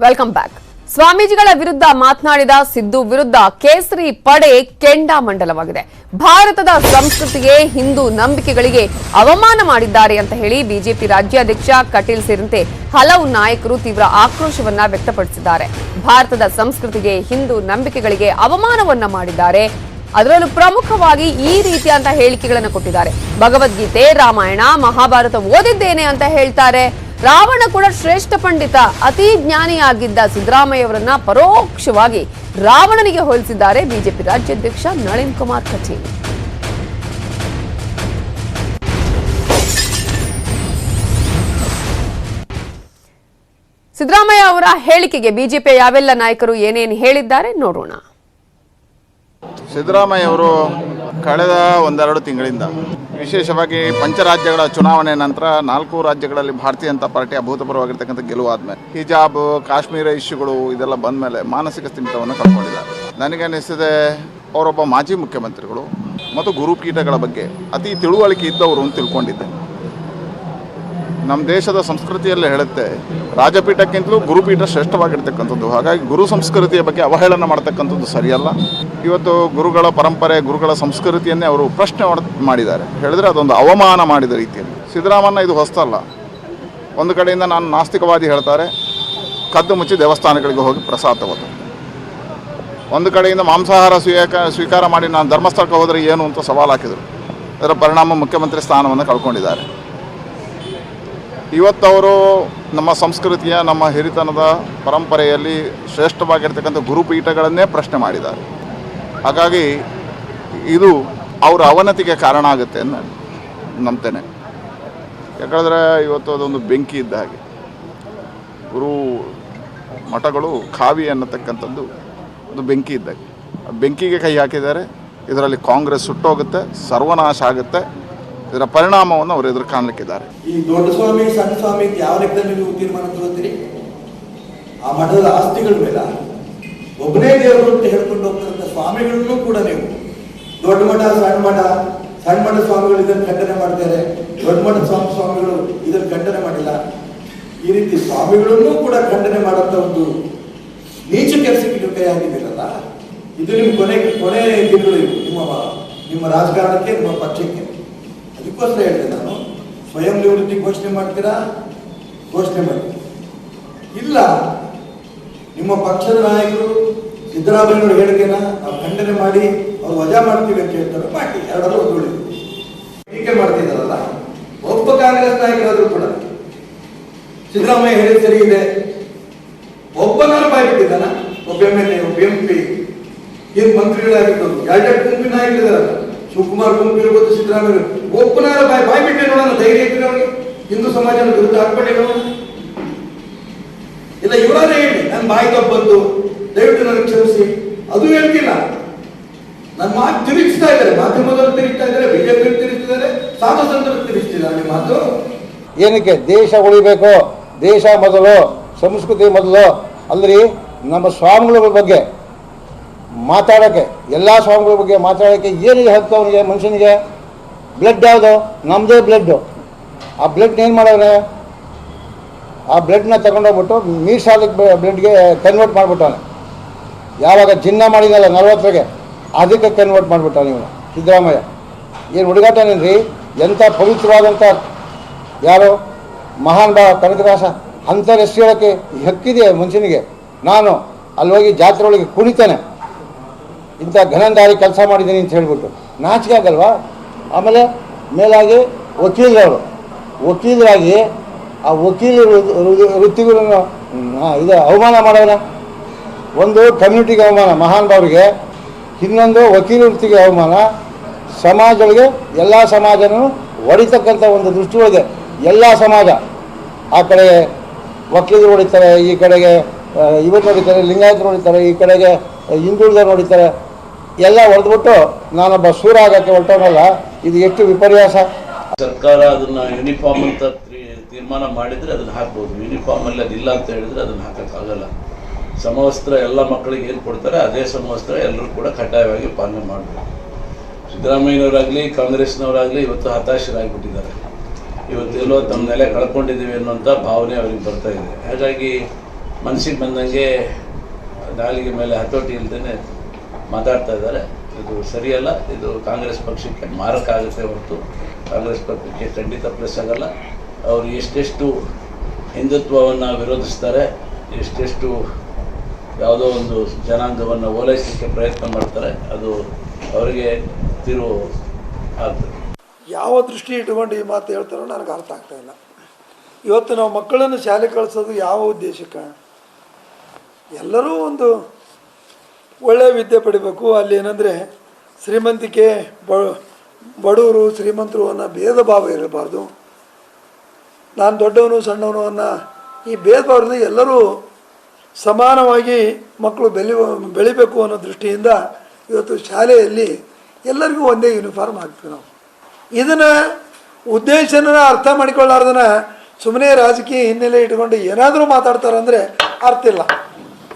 Welcome back. ಸ್ವಾಮೀಜಿಗಳ ವಿರುದ್ಧ ಮಾತನಾಡಿದ ಸಿದ್ದು ವಿರುದ್ಧ ಕೇಸರಿ ಪಡೆ ಕೆಂಡಾಮಂಡಲವಾಗಿದೆ. ಭಾರತದ ಸಂಸ್ಕೃತಿಗೆ, ಹಿಂದೂ ನಂಬಿಕೆಗಳಿಗೆ ಅವಮಾನ ಮಾಡಿದ್ದಾರೆ ಅಂತ ಹೇಳಿ ಬಿಜೆಪಿ ರಾಜ್ಯಾಧ್ಯಕ್ಷ ಕಟೀಲ್ ಸೇರಿದಂತೆ ಹಲವು ನಾಯಕರು ತೀವ್ರ ಆಕ್ರೋಶವನ್ನ ವ್ಯಕ್ತಪಡಿಸಿದ್ದಾರೆ. ಭಾರತದ ಸಂಸ್ಕೃತಿಗೆ, ಹಿಂದೂ ನಂಬಿಕೆಗಳಿಗೆ ಅವಮಾನವನ್ನ ಮಾಡಿದ್ದಾರೆ. ಅದರಲ್ಲೂ ಪ್ರಮುಖವಾಗಿ ಈ ರೀತಿಯಂತ ಹೇಳಿಕೆಗಳನ್ನು ಕೊಟ್ಟಿದ್ದಾರೆ. ಭಗವದ್ಗೀತೆ, ರಾಮಾಯಣ, ಮಹಾಭಾರತ ಓದಿದ್ದೇನೆ ಅಂತ ಹೇಳ್ತಾರೆ. ರಾವಣ ಕೂಡ ಶ್ರೇಷ್ಠ ಪಂಡಿತ, ಅತಿ ಜ್ಞಾನಿಯಾಗಿದ್ದ ಸಿದ್ದರಾಮಯ್ಯ ಅವರನ್ನ ಪರೋಕ್ಷವಾಗಿ ರಾವಣನಿಗೆ ಹೋಲಿಸಿದ್ದಾರೆ ಬಿಜೆಪಿ ರಾಜ್ಯಾಧ್ಯಕ್ಷ ನಳಿನ್ ಕುಮಾರ್ ಕಟೀಲ್. ಸಿದ್ದರಾಮಯ್ಯ ಅವರ ಹೇಳಿಕೆಗೆ ಬಿಜೆಪಿಯ ಯಾವೆಲ್ಲ ನಾಯಕರು ಏನೇನು ಹೇಳಿದ್ದಾರೆ ನೋಡೋಣ. ಸಿದ್ದರಾಮಯ್ಯ ಅವರು ಕಳೆದ ಒಂದೆರಡು ತಿಂಗಳಿಂದ ವಿಶೇಷವಾಗಿ ಪಂಚರಾಜ್ಯಗಳ ಚುನಾವಣೆ ನಂತರ 4 ರಾಜ್ಯಗಳಲ್ಲಿ ಭಾರತೀಯ ಜನತಾ ಪಾರ್ಟಿ ಅಭೂತಪೂರ್ವವಾಗಿರ್ತಕ್ಕಂಥ ಗೆಲುವಾದ್ಮೇಲೆ ಹಿಜಾಬ್, ಕಾಶ್ಮೀರ ಇಶ್ಯೂಗಳು ಇದೆಲ್ಲ ಬಂದ ಮೇಲೆ ಮಾನಸಿಕ ಸ್ಥಿಮಿತವನ್ನು ಕಳ್ಕೊಂಡಿದ್ದಾರೆ. ನನಗನ್ನಿಸಿದೆ ಅವರೊಬ್ಬ ಮಾಜಿ ಮುಖ್ಯಮಂತ್ರಿಗಳು ಮತ್ತು ಗುರುಪೀಠಗಳ ಬಗ್ಗೆ ಅತಿ ತಿಳುವಳಿಕೆ ಇದ್ದವರು ಅಂತ ತಿಳ್ಕೊಂಡಿದ್ದೆ. ನಮ್ಮ ದೇಶದ ಸಂಸ್ಕೃತಿಯಲ್ಲೇ ಹೇಳುತ್ತೆ, ರಾಜಪೀಠಕ್ಕಿಂತಲೂ ಗುರುಪೀಠ ಶ್ರೇಷ್ಠವಾಗಿರ್ತಕ್ಕಂಥದ್ದು. ಹಾಗಾಗಿ ಗುರು ಸಂಸ್ಕೃತಿಯ ಬಗ್ಗೆ ಅವಹೇಳನ ಮಾಡ್ತಕ್ಕಂಥದ್ದು ಸರಿಯಲ್ಲ. ಇವತ್ತು ಗುರುಗಳ ಪರಂಪರೆ, ಗುರುಗಳ ಸಂಸ್ಕೃತಿಯನ್ನೇ ಅವರು ಪ್ರಶ್ನೆ ಮಾಡಿದ್ದಾರೆ. ಹೇಳಿದ್ರೆ ಅದೊಂದು ಅವಮಾನ ಮಾಡಿದ ರೀತಿಯಲ್ಲಿ. ಸಿದ್ದರಾಮಯ್ಯ ಇದು ಹೊಸ್ತಲ್ಲ. ಒಂದು ಕಡೆಯಿಂದ ನಾನು ನಾಸ್ತಿಕವಾದಿ ಹೇಳ್ತಾರೆ, ಕದ್ದು ಮುಚ್ಚಿ ದೇವಸ್ಥಾನಗಳಿಗೆ ಹೋಗಿ ಪ್ರಸಾದ ತಗೋತಾರೆ. ಒಂದು ಕಡೆಯಿಂದ ಮಾಂಸಾಹಾರ ಸ್ವೀಕಾರ ಮಾಡಿ ನಾನು ಧರ್ಮಸ್ಥಳಕ್ಕೆ ಹೋದರೆ ಏನು ಅಂತ ಸವಾಲು ಹಾಕಿದರು. ಅದರ ಪರಿಣಾಮ ಮುಖ್ಯಮಂತ್ರಿ ಸ್ಥಾನವನ್ನು ಕಳ್ಕೊಂಡಿದ್ದಾರೆ. ಇವತ್ತವರು ನಮ್ಮ ಸಂಸ್ಕೃತಿಯ, ನಮ್ಮ ಹಿರಿತನದ ಪರಂಪರೆಯಲ್ಲಿ ಶ್ರೇಷ್ಠವಾಗಿರ್ತಕ್ಕಂಥ ಗುರುಪೀಠಗಳನ್ನೇ ಪ್ರಶ್ನೆ ಮಾಡಿದ್ದಾರೆ. ಹಾಗಾಗಿ ಇದು ಅವರ ಅವನತಿಗೆ ಕಾರಣ ಆಗುತ್ತೆ ಅಂತ ನಂಬ್ತೇನೆ. ಯಾಕಂದರೆ ಇವತ್ತು ಅದೊಂದು ಬೆಂಕಿ ಇದ್ದ ಹಾಗೆ. ಗುರು ಮಠಗಳು ಖಾವಿ ಅನ್ನತಕ್ಕಂಥದ್ದು ಅದು ಬೆಂಕಿ ಇದ್ದಾಗ ಬೆಂಕಿಗೆ ಕೈ ಹಾಕಿದ್ದಾರೆ. ಇದರಲ್ಲಿ ಕಾಂಗ್ರೆಸ್ ಸುಟ್ಟೋಗುತ್ತೆ, ಸರ್ವನಾಶ ಆಗುತ್ತೆ. ಇದರ ಪರಿಣಾಮವನ್ನು ಅವರು ಎದುರು ಕಾಣಲಿಕ್ಕಿದ್ದಾರೆ. ಈ ದೊಡ್ಡ ಸ್ವಾಮಿ, ಸಣ್ಣ ಸ್ವಾಮಿ ಯಾವ ಲೆಕ್ಕದಲ್ಲಿ ನೀವು ತೀರ್ಮಾನ ತಗೋತೀರಿ? ಆ ಮಠದ ಆಸ್ತಿಗಳ ಮೇಲೆ ಒಬ್ಬನೇ ದೇವರು ಅಂತ ಹೇಳ್ಕೊಂಡು ಹೋಗ್ತಾರಂತ ಸ್ವಾಮಿಗಳನ್ನು ಕೂಡ ನೀವು ದೊಡ್ಡ ಮಠ, ಸಣ್ಣ ಮಠ ಸ್ವಾಮಿಗಳು ಇದನ್ನು ಖಂಡನೆ ಮಾಡ್ತಾರೆ, ದೊಡ್ಡ ಮಠ ಸ್ವಾಮಿಗಳು ಇದನ್ನು ಖಂಡನೆ ಮಾಡಿಲ್ಲ. ಈ ರೀತಿ ಸ್ವಾಮಿಗಳನ್ನು ಕೂಡ ಖಂಡನೆ ಮಾಡುವಂತ ಒಂದು ನೀಚ ಕೆಲಸಕ್ಕೆ ಕೈ ಹಾಕಿದ್ದೀರಲ್ಲ, ಇದು ನಿಮ್ಮ ಕೊನೆ ದಿನಗಳು. ನಿಮ್ಮ ರಾಜಕಾರಣಕ್ಕೆ, ನಿಮ್ಮ ಪಕ್ಷಕ್ಕೆ. ಅದಕ್ಕೋಸ್ಕರ ಹೇಳಿದೆ ನಾನು, ಸ್ವಯಂ ನಿವೃತ್ತಿ ಘೋಷಣೆ ಮಾಡ್ತೀರಾ, ಘೋಷಣೆ ಮಾಡಿ. ಇಲ್ಲ, ನಿಮ್ಮ ಪಕ್ಷದ ನಾಯಕರು ಸಿದ್ದರಾಮಯ್ಯನವರ ಹೇಳಿಕೆನ ನಾವು ಖಂಡನೆ ಮಾಡಿ ಅವ್ರು ವಜಾ ಮಾಡ್ತೀವಿ ಅಂತ ಹೇಳ್ತಾರೆ, ಮಾಡಿ. ಎರಡರೂ ಒಂದು ಟೀಕೆ ಮಾಡ್ತಿದ್ದಾರಲ್ಲ, ಒಬ್ಬ ಕಾಂಗ್ರೆಸ್ ನಾಯಕರಾದ್ರೂ ಕೂಡ ಸಿದ್ದರಾಮಯ್ಯ ಹೇಳಿದ ಸರಿ ಇದೆ, ಒಬ್ಬನಾರು ಬಾಯ್ಬಿಟ್ಟಿದ್ದಾನ? ಒಬ್ಬ MLA, ಒಬ್ಬ MP, ಏನು ಮಂತ್ರಿಗಳಾಗಿದ್ದವರು, ಎರಡೆರಡು ಗುಂಪಿನ ನಾಯಕರಿದಾರಲ್ಲ, ಶಿವಕುಮಾರ್ ಗುಂಪು ಇರ್ಬೋದು, ಸಿದ್ದರಾಮಯ್ಯ ಒಬ್ಬನಾರ ಬಾಯ್ ಬಿಟ್ಟೆ ನೋಡೋಣ. ಧೈರ್ಯ ಇದ್ರೆ ಅವರಿಗೆ ಹಿಂದೂ ಸಮಾಜದ ವಿರುದ್ಧ ಹಾಕ್ಬೇಡಿ ನೋಡೋಣ. ಇಲ್ಲ, ಇವರಾದ್ರೆ ಹೇಳಿ ನನ್ನ ಬಾಯಿ ತಪ್ಪಂತು, ದಯವಿಟ್ಟು ನನಗೆ ಕ್ಷಮಿಸಿ, ಅದು ಹೇಳ್ತಿಲ್ಲ. ನನ್ನ ಮಾತು ತಿರುಗಿಸ್ತಾ ಇದ್ದಾರೆ, ಮಾಧ್ಯಮದವರು ತಿರುಗಿಸ್ತಾ ಇದ್ದಾರೆ, ಬಿಜೆಪಿ ತಿರುಗಿಸ್ತಿದ್ದಾರೆ, ಸಾಧು ಸಂತರು ತಿರುಗಿಸ್ತಿದ್ದಾರೆ. ನಿಮ್ಮ ಮಾತು ಏನಕ್ಕೆ? ದೇಶ ಉಳಿಬೇಕು, ದೇಶ ಮೊದಲು, ಸಂಸ್ಕೃತಿ ಮೊದಲು. ಅಲ್ರಿ, ನಮ್ಮ ಸ್ವಾಮಿಗಳ ಬಗ್ಗೆ ಮಾತಾಡೋಕ್ಕೆ, ಎಲ್ಲ ಸ್ವಾಮಿಗಳ ಬಗ್ಗೆ ಮಾತಾಡೋಕ್ಕೆ ಏನಿದೆ ಹಕ್ಕು ಅವನಿಗೆ? ಮನುಷ್ಯನಿಗೆ ಬ್ಲಡ್ ಯಾವುದು? ನಮ್ಮದೇ ಬ್ಲಡ್ಡು. ಆ ಬ್ಲಡ್ನ ಏನು ಮಾಡೋನೆ? ಆ ಬ್ಲಡ್ನ ತಗೊಂಡೋಗ್ಬಿಟ್ಟು ಮೀಸಾಲಿಕ್ ಬ್ಲಡ್ಗೆ ಕನ್ವರ್ಟ್ ಮಾಡಿಬಿಟ್ಟವನೆ. ಯಾವಾಗ ಜಿನ್ನ ಮಾಡಿದಲ್ಲ 40ಗೆ, ಅದಕ್ಕೆ ಕನ್ವರ್ಟ್ ಮಾಡಿಬಿಟ್ಟವನು ಇವನು ಸಿದ್ದರಾಮಯ್ಯ. ಏನು ಹುಡುಗಾಟನೇನ್ರಿ? ಎಂಥ ಪವಿತ್ರವಾದಂಥ ಯಾರು ಮಹಾನ್ ಬಾ ಕನಕದಾಸ ಅಂಥವ್ರ ಹೆಸರು ಹೇಳೋಕ್ಕೆ ಹಕ್ಕಿದೆ ಮನುಷ್ಯನಿಗೆ. ನಾನು ಅಲ್ಲಿ ಹೋಗಿ ಜಾತ್ರೆ ಒಳಗೆ ಕುಣಿತೇನೆ, ಇಂಥ ಘನಂದಾರಿ ಕೆಲಸ ಮಾಡಿದ್ದೀನಿ ಅಂತ ಹೇಳ್ಬಿಟ್ಟು ನಾಚಿಕೆ ಆಗಲ್ವಾ? ಆಮೇಲೆ ಮೇಲಾಗಿ ವಕೀಲರಾಗಿ ಆ ವಕೀಲ ವೃತ್ತಿಗಳನ್ನು ಇದು ಅವಮಾನ ಮಾಡೋಣ. ಒಂದು ಕಮ್ಯುನಿಟಿಗೆ ಅವಮಾನ ಮಹಾನ್ ಭಾವರಿಗೆ, ಇನ್ನೊಂದು ವಕೀಲ ವೃತ್ತಿಗೆ ಅವಮಾನ. ಸಮಾಜಗಳಿಗೆ, ಎಲ್ಲ ಸಮಾಜನೂ ಹೊಡಿತಕ್ಕಂಥ ಒಂದು ದೃಷ್ಟಿಯೊಳಗೆ ಎಲ್ಲ ಸಮಾಜ, ಆ ಕಡೆ ವಕೀಲರು ಹೊಡಿತಾರೆ, ಈ ಕಡೆಗೆ ಇವರು ನೋಡಿತಾರೆ, ಲಿಂಗಾಯತರು ನೋಡಿತಾರೆ, ಈ ಕಡೆಗೆ ಹಿಂದುಳಿದವರು ನೋಡಿತಾರೆ. ಎಲ್ಲ ಹೊಡೆದ್ಬಿಟ್ಟು ನಾನೊಬ್ಬ ಸೂರ ಆಗಕ್ಕೆ ಹೊರಟವನಲ್ಲ. ಇದು ಎಷ್ಟು ವಿಪರ್ಯಾಸ. ಸರ್ಕಾರ ಅದನ್ನ ಯೂನಿಫಾರ್ಮ್ ಅಂತ ತೀರ್ಮಾನ ಮಾಡಿದ್ರೆ ಅದನ್ನ ಹಾಕ್ಬೋದು. ಯೂನಿಫಾರ್ಮ್ ಅಲ್ಲಿ ಅದಿಲ್ಲ ಅಂತ ಹೇಳಿದ್ರೆ ಅದನ್ನ ಹಾಕಕ್ಕಾಗಲ್ಲ. ಸಮವಸ್ತ್ರ ಎಲ್ಲ ಮಕ್ಕಳಿಗೆ ಏನು ಕೊಡ್ತಾರೆ ಅದೇ ಸಮವಸ್ತ್ರ ಎಲ್ಲರೂ ಕೂಡ ಕಡ್ಡಾಯವಾಗಿ ಪಾಲನೆ ಮಾಡಬೇಕು. ಸಿದ್ದರಾಮಯ್ಯನವರಾಗಲಿ ಕಾಂಗ್ರೆಸ್ನವರಾಗಲಿ ಇವತ್ತು ಹತಾಶರಾಗಿಬಿಟ್ಟಿದ್ದಾರೆ. ಇವತ್ತು ಎಲ್ಲೋ ತಮ್ಮ ನೆಲೆ ಕಳ್ಕೊಂಡಿದ್ದೀವಿ ಅನ್ನುವಂಥ ಭಾವನೆ ಅವರಿಗೆ ಬರ್ತಾ ಇದೆ. ಹಾಗಾಗಿ ಮನಸ್ಸಿಗೆ ಬಂದಂಗೆ ನಾಲಿಗೆ ಮೇಲೆ ಹತೋಟಿ ಇಲ್ಲದೇ ಮಾತಾಡ್ತಾ ಇದ್ದಾರೆ. ಇದು ಸರಿಯಲ್ಲ. ಇದು ಕಾಂಗ್ರೆಸ್ ಪಕ್ಷಕ್ಕೆ ಮಾರಕ ಆಗುತ್ತೆ ಹೊರತು ಕಾಂಗ್ರೆಸ್ ಪಕ್ಷಕ್ಕೆ ಖಂಡಿತ ಪ್ಲಸ್ ಆಗಲ್ಲ. ಅವರು ಎಷ್ಟೆಷ್ಟು ಹಿಂದುತ್ವವನ್ನು ವಿರೋಧಿಸ್ತಾರೆ, ಎಷ್ಟೆಷ್ಟು ಯಾವುದೋ ಒಂದು ಜನಾಂಗವನ್ನು ಓಲೈಸಲಿಕ್ಕೆ ಪ್ರಯತ್ನ ಮಾಡ್ತಾರೆ, ಅದು ಅವರಿಗೆ ತಿರುವು ಆಗ್ತದೆ. ಯಾವ ದೃಷ್ಟಿ ಇಟ್ಕೊಂಡು ಈ ಮಾತು ಹೇಳ್ತಾರೋ ನನಗೆ ಅರ್ಥ ಆಗ್ತಾ ಇಲ್ಲ. ಇವತ್ತು ನಾವು ಮಕ್ಕಳನ್ನು ಶಾಲೆ ಕಳಿಸೋದು ಯಾವ ಉದ್ದೇಶಕ್ಕೆ? ಎಲ್ಲರೂ ಒಂದು ಒಳ್ಳೆಯ ವಿದ್ಯೆ ಪಡಿಬೇಕು. ಅಲ್ಲಿ ಏನಂದರೆ ಶ್ರೀಮಂತಿಕೆ ಬಡವರು ಶ್ರೀಮಂತರು ಅನ್ನೋ ಭೇದ ಭಾವ ಇರಬಾರ್ದು. ನಾನು ದೊಡ್ಡವನು ಸಣ್ಣವನು ಅನ್ನೋ ಈ ಭೇದ ಭಾವದಿಂದ ಎಲ್ಲರೂ ಸಮಾನವಾಗಿ ಮಕ್ಕಳು ಬೆಳಿಬೇಕು ಅನ್ನೋ ದೃಷ್ಟಿಯಿಂದ ಇವತ್ತು ಶಾಲೆಯಲ್ಲಿ ಎಲ್ಲರಿಗೂ ಒಂದೇ ಯೂನಿಫಾರ್ಮ್ ಹಾಕ್ತೀವಿ ನಾವು. ಇದನ್ನು ಉದ್ದೇಶನ ಅರ್ಥ ಮಾಡಿಕೊಳ್ಳಾರ್ದನ ಸುಮ್ಮನೆ ರಾಜಕೀಯ ಹಿನ್ನೆಲೆ ಇಟ್ಕೊಂಡು ಏನಾದರೂ ಮಾತಾಡ್ತಾರಂದರೆ ಅರ್ಥ ಇಲ್ಲ.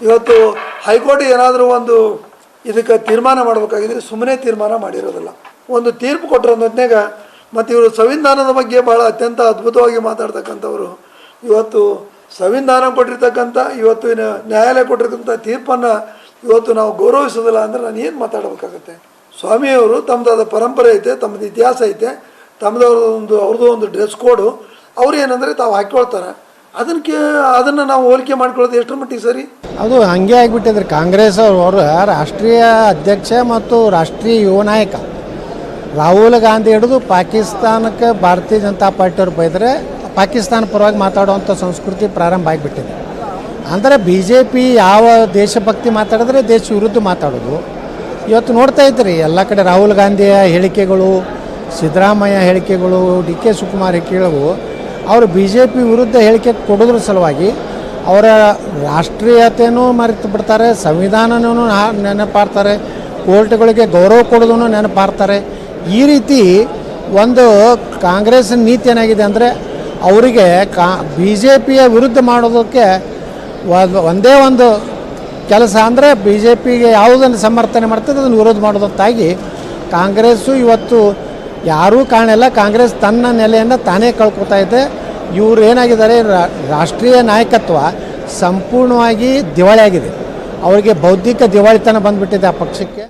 ಇವತ್ತು ಹೈಕೋರ್ಟ್ ಏನಾದರೂ ಒಂದು ಇದಕ್ಕೆ ತೀರ್ಮಾನ ಮಾಡಬೇಕಾಗಿದ್ರೆ ಸುಮ್ಮನೆ ತೀರ್ಮಾನ ಮಾಡಿರೋದಿಲ್ಲ. ಒಂದು ತೀರ್ಪು ಕೊಟ್ಟರೆ ಅನ್ನೋದ್ನಾಗ ಮತ್ತು ಇವರು ಸಂವಿಧಾನದ ಬಗ್ಗೆ ಭಾಳ ಅತ್ಯಂತ ಅದ್ಭುತವಾಗಿ ಮಾತಾಡ್ತಕ್ಕಂಥವ್ರು ಇವತ್ತು ಸಂವಿಧಾನ ಕೊಟ್ಟಿರ್ತಕ್ಕಂಥ ಇವತ್ತು ನ್ಯಾಯಾಲಯ ಕೊಟ್ಟಿರ್ತಕ್ಕಂಥ ತೀರ್ಪನ್ನು ಇವತ್ತು ನಾವು ಗೌರವಿಸೋದಿಲ್ಲ ಅಂದರೆ ನಾನು ಏನು ಮಾತಾಡಬೇಕಾಗತ್ತೆ? ಸ್ವಾಮಿಯವರು ತಮ್ಮದಾದ ಪರಂಪರೆ ಐತೆ, ತಮ್ಮದು ಇತಿಹಾಸ ಐತೆ, ಅವ್ರದ್ದು ಒಂದು ಡ್ರೆಸ್ ಕೋಡು ಅವ್ರು ಏನಂದರೆ ತಾವು ಹಾಕ್ಕೊಳ್ತಾರೆ. ಅದನ್ನು ನಾವು ಹೋಲಿಕೆ ಮಾಡ್ಕೊಳ್ಳೋದು ಎಷ್ಟರ ಮಟ್ಟಿಗೆ ಸರಿ? ಅದು ಹಂಗೆ ಆಗಿಬಿಟ್ಟಿದ್ರೆ ಕಾಂಗ್ರೆಸ್ ಅವರು ರಾಷ್ಟ್ರೀಯ ಅಧ್ಯಕ್ಷ ಮತ್ತು ರಾಷ್ಟ್ರೀಯ ಯುವ ನಾಯಕ ರಾಹುಲ್ ಗಾಂಧಿ ಹಿಡಿದು ಪಾಕಿಸ್ತಾನಕ್ಕೆ ಭಾರತೀಯ ಜನತಾ ಪಾರ್ಟಿಯವ್ರು ಬೈದರೆ ಪಾಕಿಸ್ತಾನ ಪರವಾಗಿ ಮಾತಾಡುವಂಥ ಸಂಸ್ಕೃತಿ ಪ್ರಾರಂಭ ಆಗಿಬಿಟ್ಟಿದೆ. ಅಂದರೆ ಬಿ ಜೆ ಪಿ ಯಾವ ದೇಶಭಕ್ತಿ ಮಾತಾಡಿದ್ರೆ ದೇಶ ವಿರುದ್ಧ ಮಾತಾಡೋದು. ಇವತ್ತು ನೋಡ್ತಾ ಇದ್ರಿ ಎಲ್ಲ ಕಡೆ ರಾಹುಲ್ ಗಾಂಧಿಯ ಹೇಳಿಕೆಗಳು, ಸಿದ್ದರಾಮಯ್ಯ ಹೇಳಿಕೆಗಳು, ಡಿ ಕೆ ಶಿವಕುಮಾರ್ ಹೇಳಿಕೆಗಳು, ಅವರು ಬಿ ಜೆ ಪಿ ವಿರುದ್ಧ ಹೇಳಿಕೆ ಕೊಡೋದ್ರ ಸಲುವಾಗಿ ಅವರ ರಾಷ್ಟ್ರೀಯತೆಯೂ ಮರೆತು ಬಿಡ್ತಾರೆ, ಸಂವಿಧಾನನೂ ನೆನಪಾರ್ತಾರೆ, ಕೋರ್ಟ್ಗಳಿಗೆ ಗೌರವ ಕೊಡೋದನ್ನು ನೆನಪಾರ್ತಾರೆ. ಈ ರೀತಿ ಒಂದು ಕಾಂಗ್ರೆಸ್ ನೀತಿ ಏನಾಗಿದೆ ಅಂದರೆ ಅವರಿಗೆ ಬಿ ಜೆ ಪಿಯ ವಿರುದ್ಧ ಮಾಡೋದಕ್ಕೆ ಒಂದೇ ಒಂದು ಕೆಲಸ ಅಂದರೆ ಬಿ ಜೆ ಪಿಗೆ ಯಾವುದನ್ನು ಸಮರ್ಥನೆ ಮಾಡ್ತದೆ ಅದನ್ನು ವಿರೋಧ ಮಾಡೋದಂತಾಗಿ ಕಾಂಗ್ರೆಸ್ಸು ಇವತ್ತು ಯಾರೂ ಕಾಣಿಲ್ಲ. ಕಾಂಗ್ರೆಸ್ ತನ್ನ ನೆಲೆಯನ್ನು ತಾನೇ ಕಳ್ಕೊತಾ ಇದೆ. ಇವರು ಏನಾಗಿದ್ದಾರೆ, ರಾಷ್ಟ್ರೀಯ ನಾಯಕತ್ವ ಸಂಪೂರ್ಣವಾಗಿ ದಿವಾಳಿಯಾಗಿದೆ. ಅವರಿಗೆ ಬೌದ್ಧಿಕ ದಿವಾಳಿತನ ಬಂದುಬಿಟ್ಟಿದೆ ಆ ಪಕ್ಷಕ್ಕೆ.